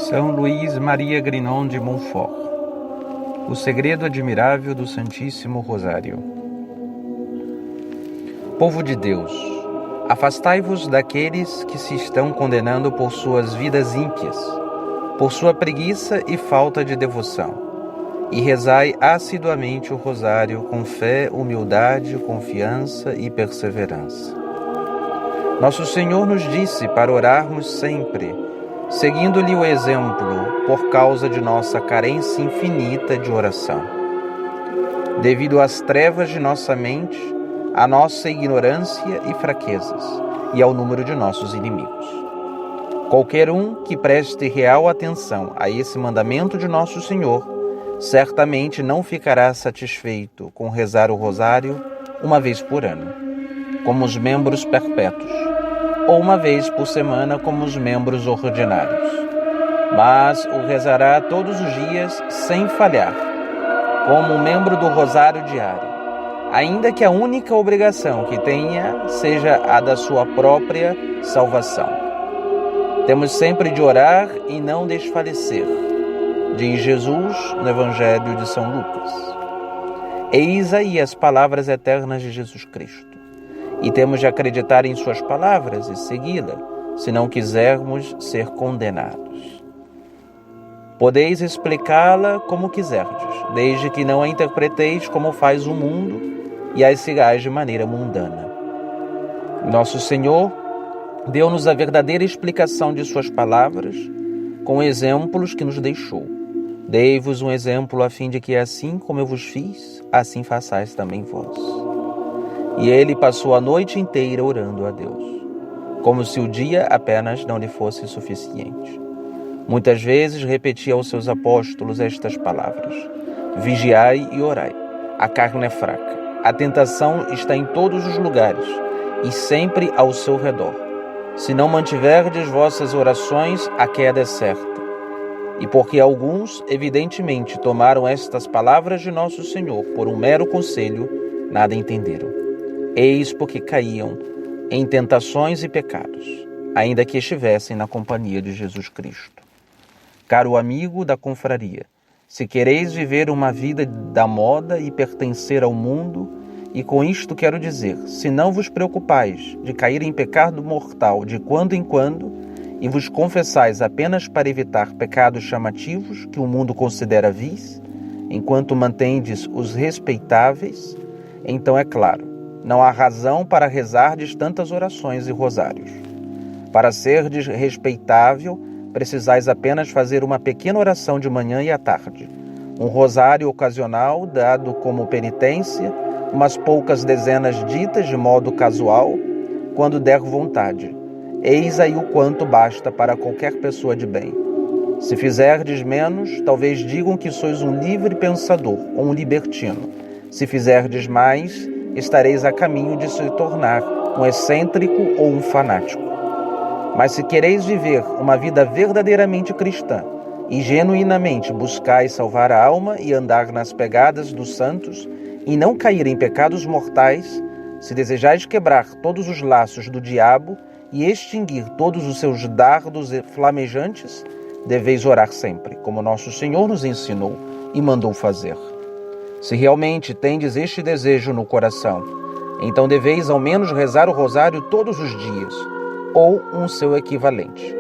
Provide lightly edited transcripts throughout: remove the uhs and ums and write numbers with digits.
São Luís Maria Grignon de Montfort. O segredo admirável do Santíssimo Rosário. Povo de Deus, afastai-vos daqueles que se estão condenando por suas vidas ímpias, por sua preguiça e falta de devoção, e rezai assiduamente o rosário com fé, humildade, confiança e perseverança. Nosso Senhor nos disse para orarmos sempre, seguindo-lhe o exemplo, por causa de nossa carência infinita de oração. Devido às trevas de nossa mente, à nossa ignorância e fraquezas, e ao número de nossos inimigos. Qualquer um que preste real atenção a esse mandamento de nosso Senhor, certamente não ficará satisfeito com rezar o rosário uma vez por ano, como os membros perpétuos, ou uma vez por semana como os membros ordinários, mas o rezará todos os dias sem falhar, como um membro do rosário diário, ainda que a única obrigação que tenha seja a da sua própria salvação. Temos sempre de orar e não desfalecer, diz Jesus no Evangelho de São Lucas. Eis aí as palavras eternas de Jesus Cristo. E temos de acreditar em suas palavras e segui-la, se não quisermos ser condenados. Podeis explicá-la como quiserdes, desde que não a interpreteis como faz o mundo e as sigais de maneira mundana. Nosso Senhor deu-nos a verdadeira explicação de suas palavras, com exemplos que nos deixou. Dei-vos um exemplo a fim de que, assim como eu vos fiz, assim façais também vós. E ele passou a noite inteira orando a Deus, como se o dia apenas não lhe fosse suficiente. Muitas vezes repetia aos seus apóstolos estas palavras: vigiai e orai. A carne é fraca, a tentação está em todos os lugares e sempre ao seu redor. Se não mantiverdes vossas orações, a queda é certa. E porque alguns, evidentemente, tomaram estas palavras de nosso Senhor por um mero conselho, nada entenderam. Eis porque caíam em tentações e pecados, ainda que estivessem na companhia de Jesus Cristo. Caro amigo da confraria, se quereis viver uma vida da moda e pertencer ao mundo, e com isto quero dizer, se não vos preocupais de cair em pecado mortal de quando em quando, e vos confessais apenas para evitar pecados chamativos que o mundo considera vis, enquanto mantendes os respeitáveis, então é claro, não há razão para rezardes tantas orações e rosários. Para serdes respeitável, precisais apenas fazer uma pequena oração de manhã e à tarde, um rosário ocasional dado como penitência, umas poucas dezenas ditas de modo casual, quando der vontade. Eis aí o quanto basta para qualquer pessoa de bem. Se fizerdes menos, talvez digam que sois um livre pensador ou um libertino. Se fizerdes mais, estareis a caminho de se tornar um excêntrico ou um fanático. Mas se quereis viver uma vida verdadeiramente cristã e genuinamente buscais salvar a alma e andar nas pegadas dos santos e não cair em pecados mortais, se desejais quebrar todos os laços do diabo e extinguir todos os seus dardos flamejantes, deveis orar sempre, como nosso Senhor nos ensinou e mandou fazer. Se realmente tendes este desejo no coração, então deveis ao menos rezar o rosário todos os dias, ou um seu equivalente.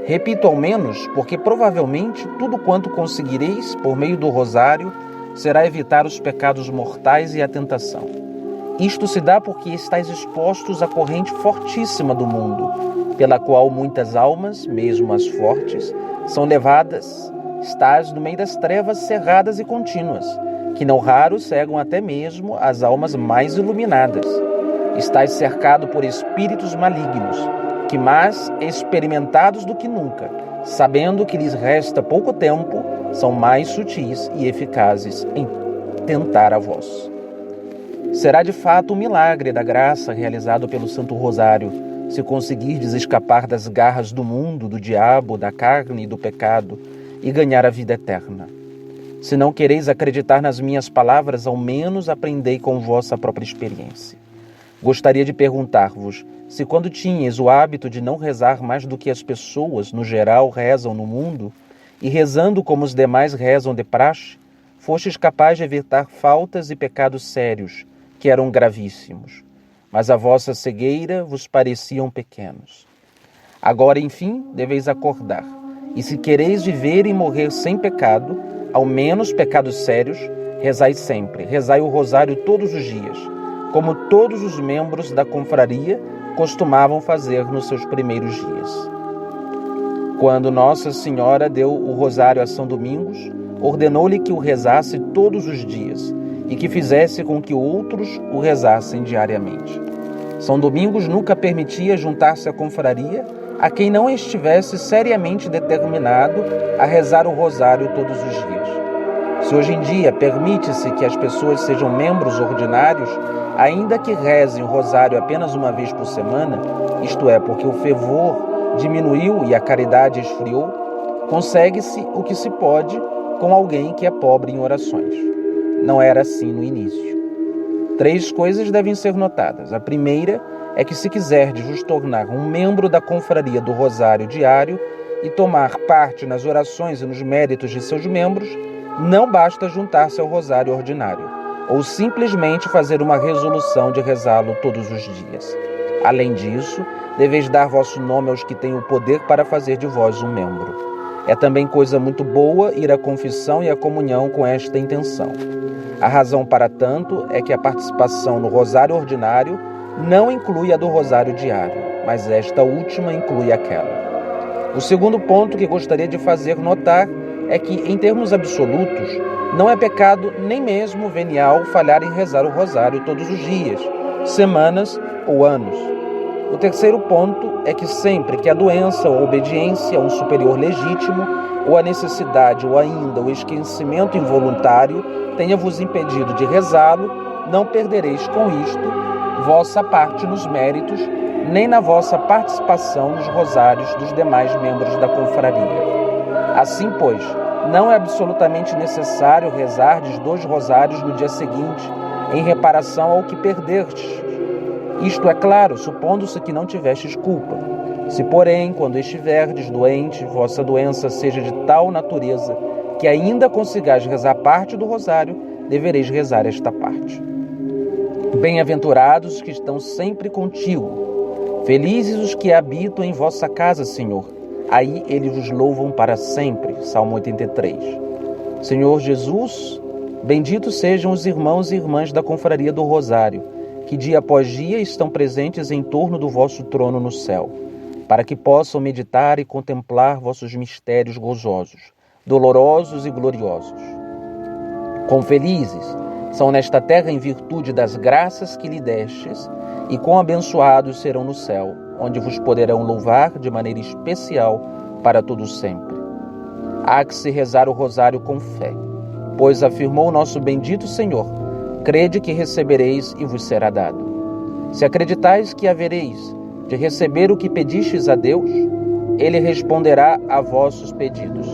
Repito ao menos, porque provavelmente tudo quanto conseguireis por meio do rosário será evitar os pecados mortais e a tentação. Isto se dá porque estáis expostos à corrente fortíssima do mundo, pela qual muitas almas, mesmo as fortes, são levadas. Estás no meio das trevas cerradas e contínuas, que não raro cegam até mesmo as almas mais iluminadas. Estais cercado por espíritos malignos, que mais experimentados do que nunca, sabendo que lhes resta pouco tempo, são mais sutis e eficazes em tentar a vós. Será de fato um milagre da graça realizado pelo Santo Rosário, se conseguirdes escapar das garras do mundo, do diabo, da carne e do pecado, e ganhar a vida eterna. Se não quereis acreditar nas minhas palavras, ao menos aprendei com vossa própria experiência. Gostaria de perguntar-vos se quando tinhas o hábito de não rezar mais do que as pessoas, no geral, rezam no mundo, e rezando como os demais rezam de praxe, fostes capaz de evitar faltas e pecados sérios, que eram gravíssimos. Mas a vossa cegueira vos pareciam pequenos. Agora, enfim, deveis acordar, e se quereis viver e morrer sem pecado, ao menos pecados sérios, rezai sempre, rezai o rosário todos os dias, como todos os membros da confraria costumavam fazer nos seus primeiros dias. Quando Nossa Senhora deu o rosário a São Domingos, ordenou-lhe que o rezasse todos os dias e que fizesse com que outros o rezassem diariamente. São Domingos nunca permitia juntar-se à confraria a quem não estivesse seriamente determinado a rezar o rosário todos os dias. Se hoje em dia permite-se que as pessoas sejam membros ordinários, ainda que rezem o rosário apenas uma vez por semana, isto é, porque o fervor diminuiu e a caridade esfriou, consegue-se o que se pode com alguém que é pobre em orações. Não era assim no início. 3 coisas devem ser notadas. A primeira é que, se quiserdes vos tornar um membro da confraria do Rosário Diário e tomar parte nas orações e nos méritos de seus membros, não basta juntar-se ao Rosário Ordinário, ou simplesmente fazer uma resolução de rezá-lo todos os dias. Além disso, deveis dar vosso nome aos que têm o poder para fazer de vós um membro. É também coisa muito boa ir à confissão e à comunhão com esta intenção. A razão para tanto é que a participação no Rosário Ordinário não inclui a do Rosário Diário, mas esta última inclui aquela. O segundo ponto que gostaria de fazer notar é que, em termos absolutos, não é pecado nem mesmo venial falhar em rezar o rosário todos os dias, semanas ou anos. O terceiro ponto é que sempre que a doença ou a obediência a um superior legítimo, ou a necessidade ou ainda o esquecimento involuntário tenha-vos impedido de rezá-lo, não perdereis com isto vossa parte nos méritos, nem na vossa participação nos rosários dos demais membros da confraria. Assim, pois, não é absolutamente necessário rezardes 2 rosários no dia seguinte, em reparação ao que perdestes. Isto é claro, supondo-se que não tivestes culpa. Se, porém, quando estiverdes doente, vossa doença seja de tal natureza que ainda consigais rezar parte do rosário, devereis rezar esta parte. Bem-aventurados os que estão sempre contigo. Felizes os que habitam em vossa casa, Senhor. Aí eles vos louvam para sempre. Salmo 83. Senhor Jesus, benditos sejam os irmãos e irmãs da confraria do Rosário, que dia após dia estão presentes em torno do vosso trono no céu, para que possam meditar e contemplar vossos mistérios gozosos, dolorosos e gloriosos. Quão felizes são nesta terra em virtude das graças que lhe destes, e quão abençoados serão no céu, onde vos poderão louvar de maneira especial para todo sempre. Há que se rezar o rosário com fé, pois afirmou nosso bendito Senhor: crede que recebereis e vos será dado. Se acreditais que havereis de receber o que pedistes a Deus, Ele responderá a vossos pedidos.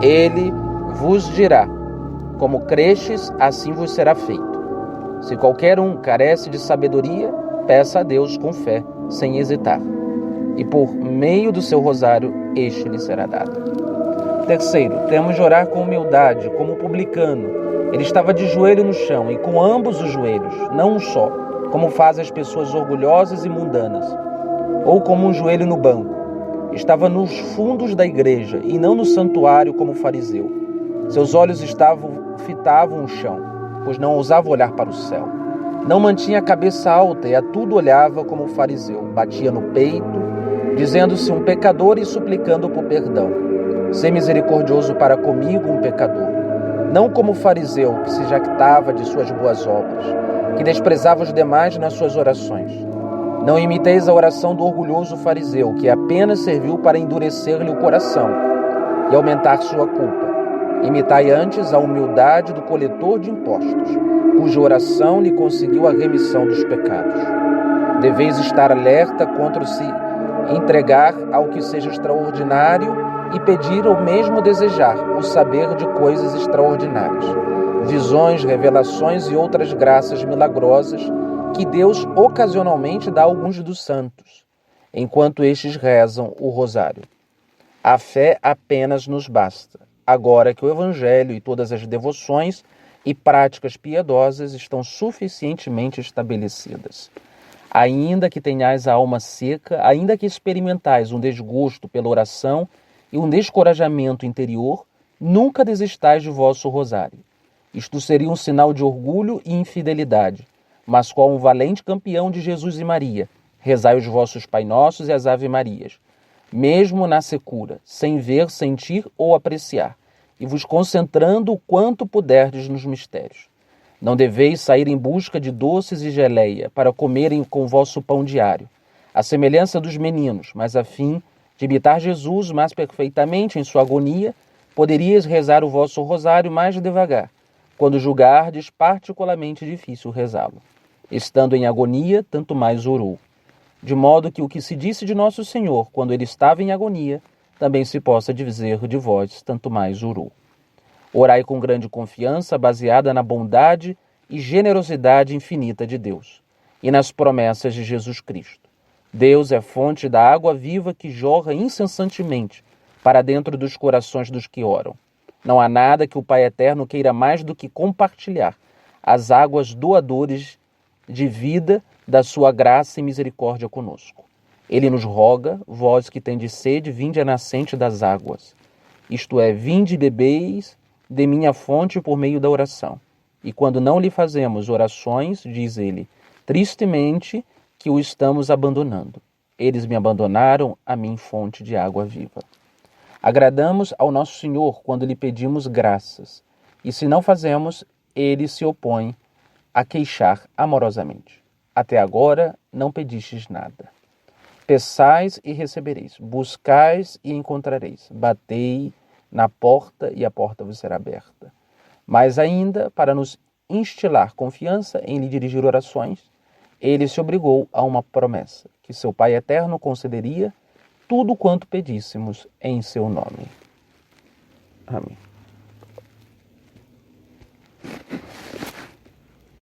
Ele vos dirá: como crestes, assim vos será feito. Se qualquer um carece de sabedoria, peça a Deus com fé, sem hesitar, e por meio do seu rosário, este lhe será dado. Terceiro, temos de orar com humildade, como o publicano. Ele estava de joelho no chão, e com ambos os joelhos, não um só, como fazem as pessoas orgulhosas e mundanas, ou como um joelho no banco. Estava nos fundos da igreja, e não no santuário como o fariseu. Seus olhos fitavam o chão, pois não ousava olhar para o céu. Não mantinha a cabeça alta e a tudo olhava como o fariseu. Batia no peito, dizendo-se um pecador e suplicando por perdão. Sê misericordioso para comigo, um pecador. Não como o fariseu, que se jactava de suas boas obras, que desprezava os demais nas suas orações. Não imiteis a oração do orgulhoso fariseu, que apenas serviu para endurecer-lhe o coração e aumentar sua culpa. Imitai antes a humildade do coletor de impostos, cuja oração lhe conseguiu a remissão dos pecados. Deveis estar alerta contra se entregar ao que seja extraordinário e pedir ou mesmo desejar o saber de coisas extraordinárias, visões, revelações e outras graças milagrosas que Deus ocasionalmente dá a alguns dos santos, enquanto estes rezam o rosário. A fé apenas nos basta, agora que o Evangelho e todas as devoções e práticas piedosas estão suficientemente estabelecidas. Ainda que tenhais a alma seca, ainda que experimentais um desgosto pela oração e um descorajamento interior, nunca desistais de vosso rosário. Isto seria um sinal de orgulho e infidelidade, mas qual um valente campeão de Jesus e Maria, rezai os vossos Pai Nossos e as Ave Marias, mesmo na secura, sem ver, sentir ou apreciar, e vos concentrando o quanto puderdes nos mistérios. Não deveis sair em busca de doces e geleia para comerem com vosso pão diário, à semelhança dos meninos, mas a fim de imitar Jesus mais perfeitamente em sua agonia, poderíeis rezar o vosso rosário mais devagar, quando julgardes particularmente difícil rezá-lo. Estando em agonia, tanto mais orou. De modo que o que se disse de nosso Senhor quando ele estava em agonia, também se possa dizer de vós, tanto mais orou. Orai com grande confiança, baseada na bondade e generosidade infinita de Deus e nas promessas de Jesus Cristo. Deus é fonte da água viva que jorra incessantemente para dentro dos corações dos que oram. Não há nada que o Pai Eterno queira mais do que compartilhar as águas doadores de vida da sua graça e misericórdia conosco. Ele nos roga, vós que tendes sede, vinde à nascente das águas. Isto é, vinde e bebeis de minha fonte por meio da oração. E quando não lhe fazemos orações, diz ele, tristemente que o estamos abandonando. Eles me abandonaram, a mim fonte de água viva. Agradamos ao nosso Senhor quando lhe pedimos graças, e se não fazemos, ele se opõe a queixar amorosamente. Até agora não pedistes nada. Peçais e recebereis, buscais e encontrareis, batei na porta e a porta vos será aberta. Mas ainda, para nos instilar confiança em lhe dirigir orações, ele se obrigou a uma promessa, que seu Pai Eterno concederia tudo quanto pedíssemos em seu nome. Amém.